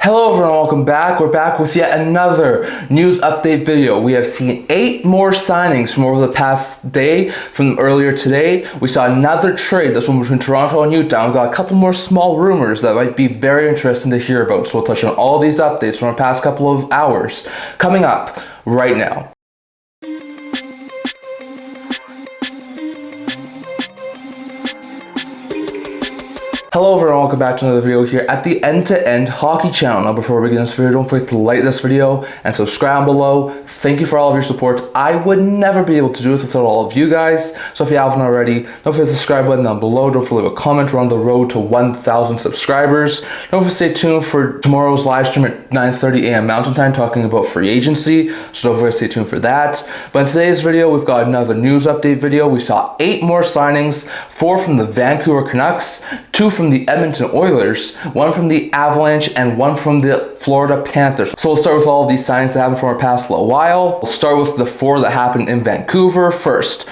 Hello everyone, welcome back. We're back with yet another news update video. We have seen 8 more signings from over the past day. From earlier today, we saw another trade, this one between Toronto and Utah. We've got a couple more small rumors that might be very interesting to hear about. So we'll touch on all these updates from our past couple of hours coming up right now. Hello everyone, welcome back to another video here at the End-to-End Hockey channel. Now before we begin this video, don't forget to like this video and subscribe below. Thank you for all of your support. I would never be able to do this without all of you guys. So if you haven't already, don't forget the subscribe button down below. Don't forget to leave a comment. We're on the road to 1,000 subscribers. Don't forget to stay tuned for tomorrow's live stream at 9:30 a.m. Mountain Time talking about free agency. So don't forget to stay tuned for that. But in today's video, we've got another news update video. We saw 8 more signings, 4 from the Vancouver Canucks, 2 from the Edmonton Oilers, 1 from the Avalanche, and 1 from the Florida Panthers. So we'll start with all of these signings that happened from our past little while. We'll start with the 4 that happened in Vancouver. First,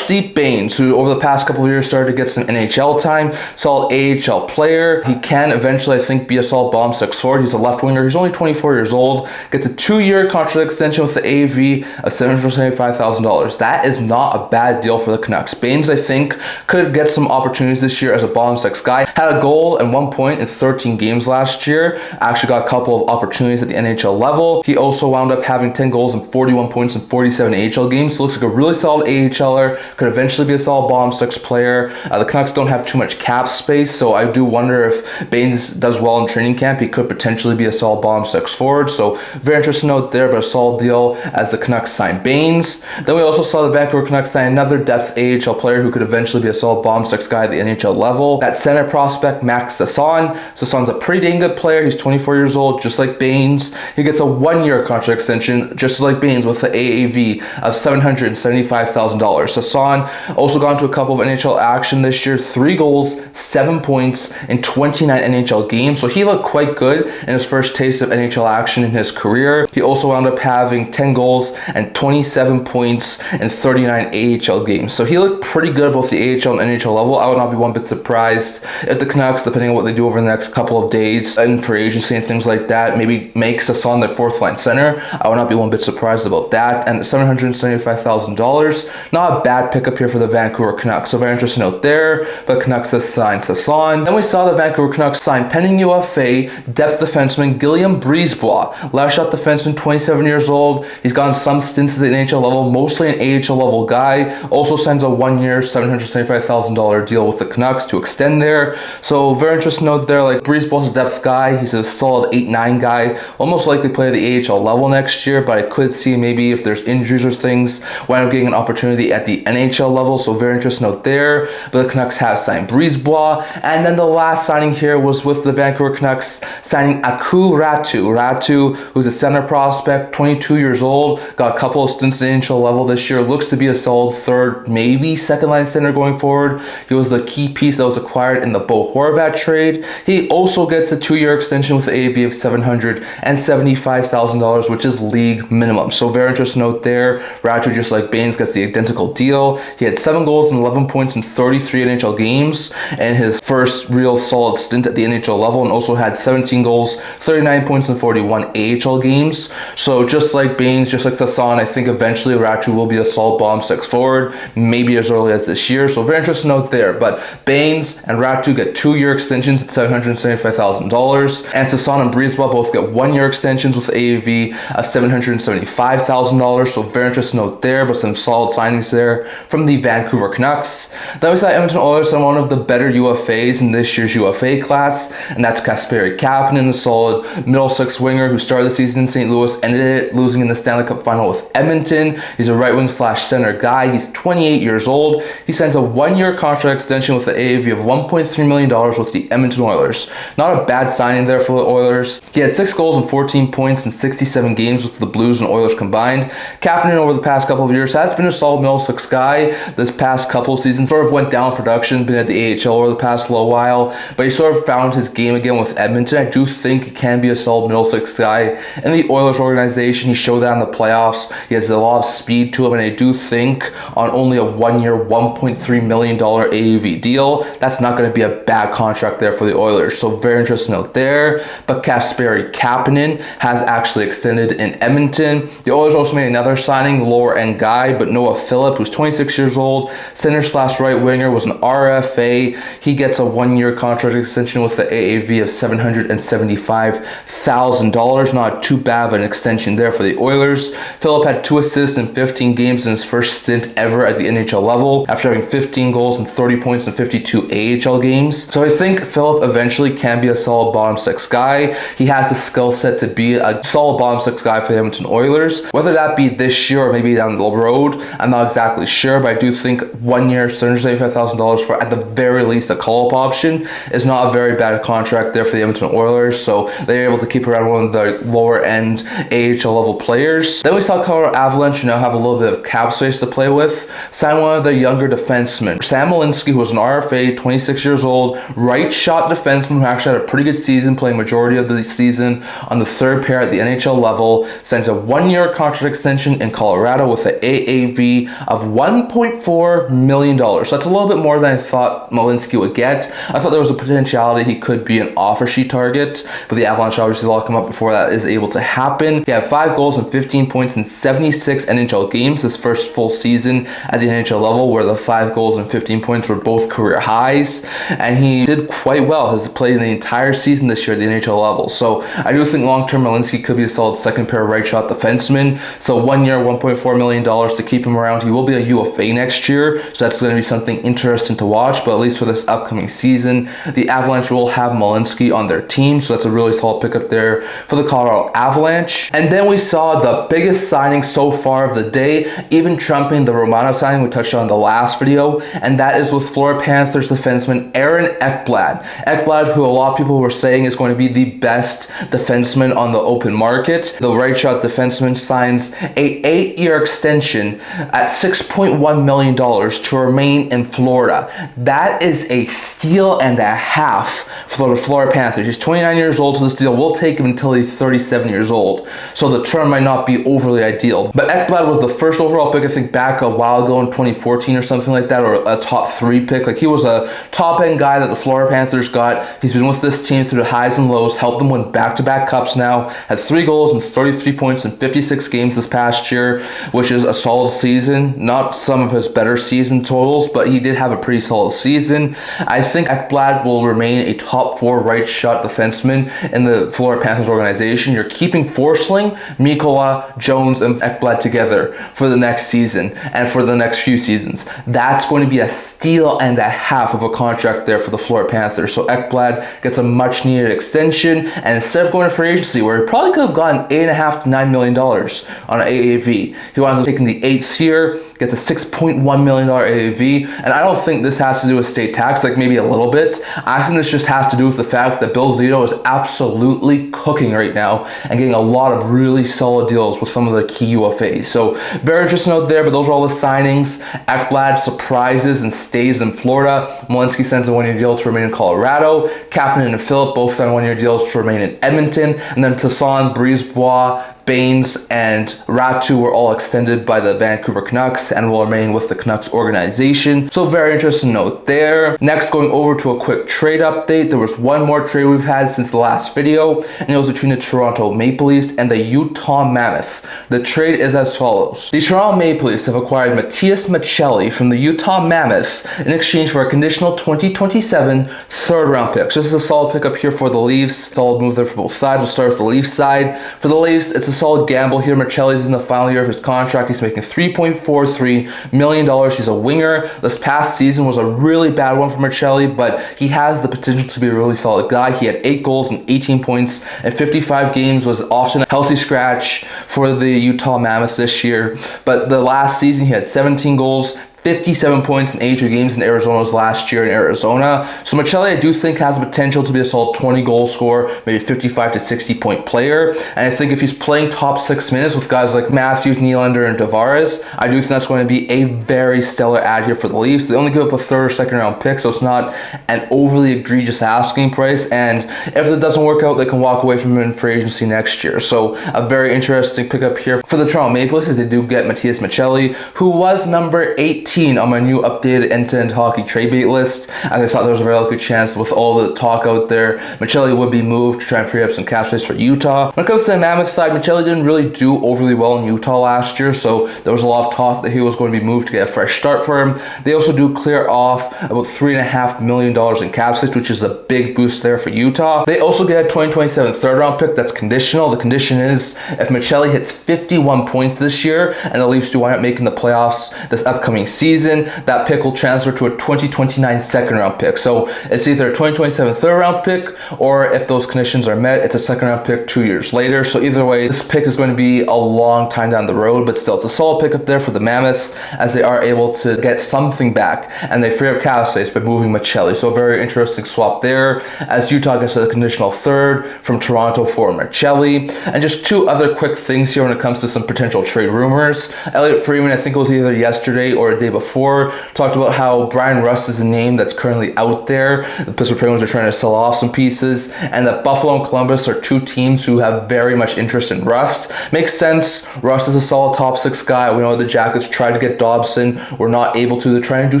Bains, who over the past couple of years started to get some NHL time, solid AHL player. He can eventually, I think, be a solid bottom 6 forward. He's a left winger. He's only 24 years old. Gets a 2-year contract extension with the AAV of $775,000. That is not a bad deal for the Canucks. Bains, I think, could get some opportunities this year as a bottom 6 guy. Had a goal and 1 point in 13 games last year. Actually got a couple of opportunities at the NHL level. He also wound up having 10 goals and 41 points in 47 AHL games. So looks like a really solid AHLer. Could eventually be a solid bottom 6 player. The Canucks don't have too much cap space, so I do wonder if Bains does well in training camp. He could potentially be a solid bottom 6 forward. So very interesting note there, but a solid deal as the Canucks signed Bains. Then we also saw the Vancouver Canucks sign another depth AHL player who could eventually be a solid bottom 6 guy at the NHL level. That center prospect, Maccelli. Sason's a pretty dang good player. He's 24 years old, just like Bains. He gets a 1-year contract extension, just like Bains, with the AAV of $775,000. Sason also got into a couple of NHL action this year, 3 goals, 7 points in 29 NHL games. So he looked quite good in his first taste of NHL action in his career. He also wound up having 10 goals and 27 points in 39 AHL games. So he looked pretty good both the AHL and NHL level. I would not be one bit surprised if the Canucks, depending on what they do over the next couple of days and free agency and things like that, maybe make Sason their 4th line center. I would not be one bit surprised about that. And $775,000, not a bad pickup here for the Vancouver Canucks. So very interesting note there. But Canucks has signed Sason. Then we saw the Vancouver Canucks sign pending UFA depth defenseman Guillaume Brisebois. Last shot defenseman, 27 years old. He's gotten some stints at the NHL level, mostly an AHL level guy. Also signs a 1-year, $775,000 deal with the Canucks to extend there. So very interesting note there, like Brisebois a depth guy. He's a solid 8-9 guy. Will most likely play at the AHL level next year, but I could see maybe if there's injuries or things, wind up getting an opportunity at the NHL level. So very interesting note there. But the Canucks have signed Brisebois. And then the last signing here was with the Vancouver Canucks signing Ekblad. Ratu, who's a center prospect, 22 years old, got a couple of stints at the NHL level this year. Looks to be a solid 3rd, maybe 2nd line center going forward. He was the key piece that was acquired in the Bo Horvat trade. He also gets a 2-year extension with the AAV of $775,000, which is league minimum. So very interesting note there. Ratu, just like Bains, gets the identical deal. He had 7 goals and 11 points in 33 NHL games and his first real solid stint at the NHL level, and also had 17 goals, 39 points in 41 AHL games. So just like Bains, just like Sason, I think eventually Ratu will be a solid bottom 6 forward, maybe as early as this year. So very interesting note there. But Bains and Ratu get 2-year extensions at $775,000, and Sason and Brisebois both get 1-year extensions with AAV of $775,000. So very interesting note there, but some solid signings there from the Vancouver Canucks. Then we saw Edmonton Oilers on one of the better UFAs in this year's UFA class, and that's Kasperi Kapanen, the solid middle 6 winger who started the season in St. Louis, ended it losing in the Stanley Cup final with Edmonton. He's a right wing / center guy. He's 28 years old. He signs a 1-year contract extension with the AAV of $1.3 million with the Edmonton Oilers. Not a bad signing there for the Oilers. He had 6 goals and 14 points in 67 games with the Blues and Oilers combined. Kapanen over the past couple of years has been a solid middle 6 guy. This past couple of seasons sort of went down production, been at the AHL over the past little while, but he sort of found his game again with Edmonton. I do think he can be a solid middle 6 guy in the Oilers organization. He showed that in the playoffs. He has a lot of speed to him, and I do think on only a 1-year, $1.3 million AAV deal, that's not going to be a bad contract there for the Oilers. So very interesting note there. But Kasperi Kapanen has actually extended in Edmonton. The Oilers also made another signing, lower end guy, but Noah Phillip, who's 26 years old, center/right winger, was an RFA. He gets a 1-year contract extension with the AAV of $775,000. Not too bad of an extension there for the Oilers. Phillip had 2 assists in 15 games in his first stint ever at the NHL level, after having 15 goals and 30 points in 52 AHL games. So I think Phillip eventually can be a solid bottom 6 guy. He has the skill set to be a solid bottom 6 guy for the Edmonton Oilers. Whether that be this year or maybe down the road, I'm not exactly sure, but I do think 1 year, $775,000 for, at the very least, a call-up option is not a very bad contract there for the Edmonton Oilers. So they're able to keep around one of the lower end AHL level players. Then we saw Colorado Avalanche now have a little bit of cap space to play with. Sign one of their younger defensemen, Sam Malinski, who was an RFA, 26 years old, right shot defenseman who actually had a pretty good season, playing majority of the season on the 3rd pair at the NHL level, signs a 1-year contract extension in Colorado with an AAV of $1.4 million. So that's a little bit more than I thought Malinski would get. I thought there was a potentiality he could be an offer sheet target, but the Avalanche obviously lock him up before that is able to happen. He had 5 goals and 15 points in 76 NHL games his first full season at the NHL level, where the 5 goals and 15 points were both career highs, and he did quite well. He's played the entire season this year at the NHL level. So I do think long-term Malinski could be a solid second pair right shot defenseman. So 1 year, $1.4 million to keep him around. He will be a UFA next year, so that's going to be something interesting to watch. But at least for this upcoming season, the Avalanche will have Malinski on their team, so that's a really solid pickup there for the Colorado Avalanche. And then we saw the biggest signing so far of the day, even trumping the Romano signing we touched on in the last video, and that is with Florida Panthers defenseman Aaron Ekblad. Ekblad, who a lot of people were saying is going to be the best defenseman on the open market. The right shot defenseman signs a 8-year extension at $6.1 million to remain in Florida. That is a steal and a half for the Florida Panthers. He's 29 years old, so this deal will take him until he's 37 years old. So the term might not be overly ideal. But Ekblad was the first overall pick, I think, back a while ago in 2014 or something like that, or a top 3 pick. Like, he was a top end guy that the Florida Panthers got. He's been with this team through the highs and lows, helped them win back-to-back cups now, had 3 goals and 33 points in 56 games this past year, which is a solid season. Not some of his better season totals, but he did have a pretty solid season. I think Ekblad will remain a top 4 right shot defenseman in the Florida Panthers organization. You're keeping Forsling, Mikkola, Jones, and Ekblad together for the next season and for the next few seasons. That's going to be a steal and a half of a contract there for the Florida Panthers. So Ekblad gets a much needed extension, and instead of going to free agency, where he probably could have gotten $8.5 to $9 million on an AAV, he winds up taking the 8th year, gets a $6.1 million AAV. And I don't think this has to do with state tax, like maybe a little bit. I think this just has to do with the fact that Bill Zito is absolutely cooking right now and getting a lot of really solid deals with some of the key UFAs. So very interesting note there, but those are all the signings. Ekblad surprises and stays in Florida. Malinski signs a 1-year deal to remain in Colorado. Kapanen and Phillip both sign 1-year deals to remain in Edmonton. And then Tassan, Brisebois, Bains, and Raty were all extended by the Vancouver Canucks and will remain with the Canucks organization. So very interesting note there. Next, going over to a quick trade update. There was one more trade we've had since the last video, and it was between the Toronto Maple Leafs and the Utah Mammoth. The trade is as follows. The Toronto Maple Leafs have acquired Matias Machelli from the Utah Mammoth in exchange for a conditional 2027 third-round pick. So this is a solid pickup here for the Leafs. Solid move there for both sides. We'll start with the Leafs side. For the Leafs, it's a solid gamble here. Machelli's in the final year of his contract. He's making $3.43 million. He's a winger. This past season was a really bad one for Machelli, but he has the potential to be a really solid guy. He had 8 goals and 18 points in 55 games, was often a healthy scratch for the Utah Mammoth this year. But the last season, he had 17 goals, 57 points in 82 games in Arizona's last year in Arizona. So Machelli, I do think, has the potential to be a solid 20 goal scorer, maybe 55 to 60 point player. And I think if he's playing top 6 minutes with guys like Matthews, Nylander, and Tavares, I do think that's going to be a very stellar add here for the Leafs. They only give up a 3rd or 2nd round pick, so it's not an overly egregious asking price. And if it doesn't work out, they can walk away from him in free agency next year. So a very interesting pickup here for the Toronto Maple Leafs, as they do get Matias Machelli, who was number 18 18 on my new updated end-to-end hockey trade bait list, as I thought there was a very good chance with all the talk out there, Machelli would be moved to try and free up some cap space for Utah. When it comes to the Mammoth side, Machelli didn't really do overly well in Utah last year, so there was a lot of talk that he was going to be moved to get a fresh start for him. They also do clear off about $3.5 million in cap space, which is a big boost there for Utah. They also get a 2027 third round pick that's conditional. The condition is if Machelli hits 51 points this year and the Leafs do wind up making the playoffs this upcoming season, that pick will transfer to a 2029 second round pick. So it's either a 2027 third round pick, or if those conditions are met, it's a second round pick 2 years later. So either way, this pick is going to be a long time down the road, but still it's a solid pick up there for the Mammoth, as they are able to get something back and they free up cap space by moving Machelli. So a very interesting swap there, as Utah gets a conditional third from Toronto for Machelli. And just two other quick things here when it comes to some potential trade rumors. Elliot Freeman, I think it was either yesterday or a day before, talked about how Brian Rust is a name that's currently out there. The Pittsburgh Penguins are trying to sell off some pieces, and that Buffalo and Columbus are two teams who have very much interest in Rust. Makes sense. Rust is a solid top six guy. We know the Jackets tried to get Dobson, were not able to. They're trying to do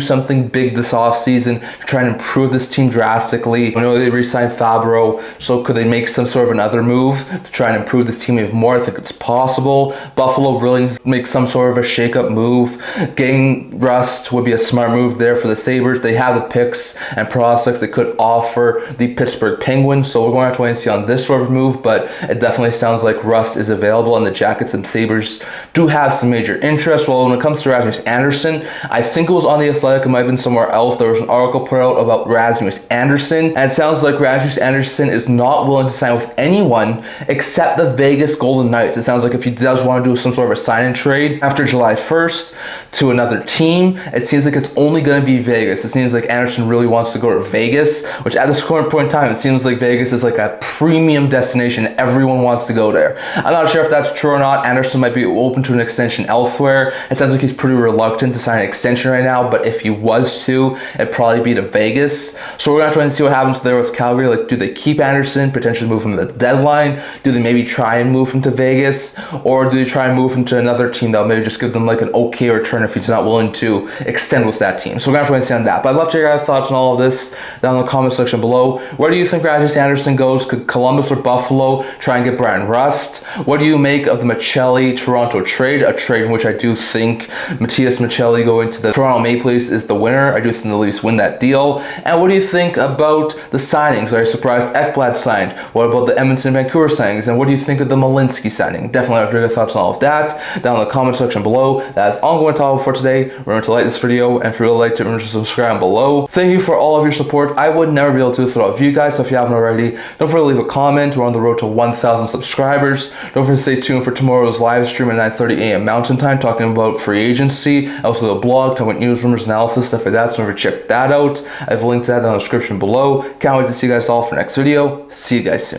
something big this offseason to try and improve this team drastically. We know they re-signed Fabro, so could they make some sort of another move to try and improve this team even more? I think it's possible. Buffalo really needs to make some sort of a shake-up move. Getting Rust would be a smart move there for the Sabres. They have the picks and prospects they could offer the Pittsburgh Penguins, so we're going to have to wait and see on this sort of move, but it definitely sounds like Rust is available, and the Jackets and Sabres do have some major interest. Well, when it comes to Rasmus Andersson, I think it was on The Athletic, it might have been somewhere else, there was an article put out about Rasmus Andersson, and it sounds like Rasmus Andersson is not willing to sign with anyone except the Vegas Golden Knights. It sounds like if he does want to do some sort of a sign-in trade after July 1st to another team, it seems like it's only going to be Vegas. It seems like Andersson really wants to go to Vegas, which at this current point in time, it seems like Vegas is like a premium destination. Everyone wants to go there. I'm not sure if that's true or not. Andersson might be open to an extension elsewhere. It sounds like he's pretty reluctant to sign an extension right now, but if he was to, it'd probably be to Vegas. So we're going to have to wait and see what happens there with Calgary. Like, do they keep Andersson, potentially move him at the deadline? Do they maybe try and move him to Vegas? Or do they try and move him to another team that'll maybe just give them like an okay return if he's not willing to extend with that team? So we're going to have to wait and see on that. But I'd love to hear your guys' thoughts on all of this down in the comment section below. Where do you think Rasmus Andersson goes? Could Columbus or Buffalo try and get Brian Rust? What do you make of the Machelli-Toronto trade? A trade in which I do think Matias Machelli going to the Toronto Maple Leafs is the winner. I do think the Leafs win that deal. And what do you think about the signings? Are you surprised Ekblad signed? What about the Edmonton and Vancouver signings? And what do you think of the Malinski signing? Definitely have your thoughts on all of that down in the comment section below. That is all I'm going to talk about for today. Remember to like this video, and if you really liked it, remember to subscribe below. Thank you for all of your support. I would never be able to without you guys, so if you haven't already, don't forget to leave a comment. We're on the road to 1,000 subscribers. Don't forget to stay tuned for tomorrow's live stream at 9:30 a.m. Mountain Time, talking about free agency. Also the blog, talking about news, rumors, analysis, stuff like that, so remember to check that out. I've linked to that down in the description below. Can't wait to see you guys all for the next video. See you guys soon.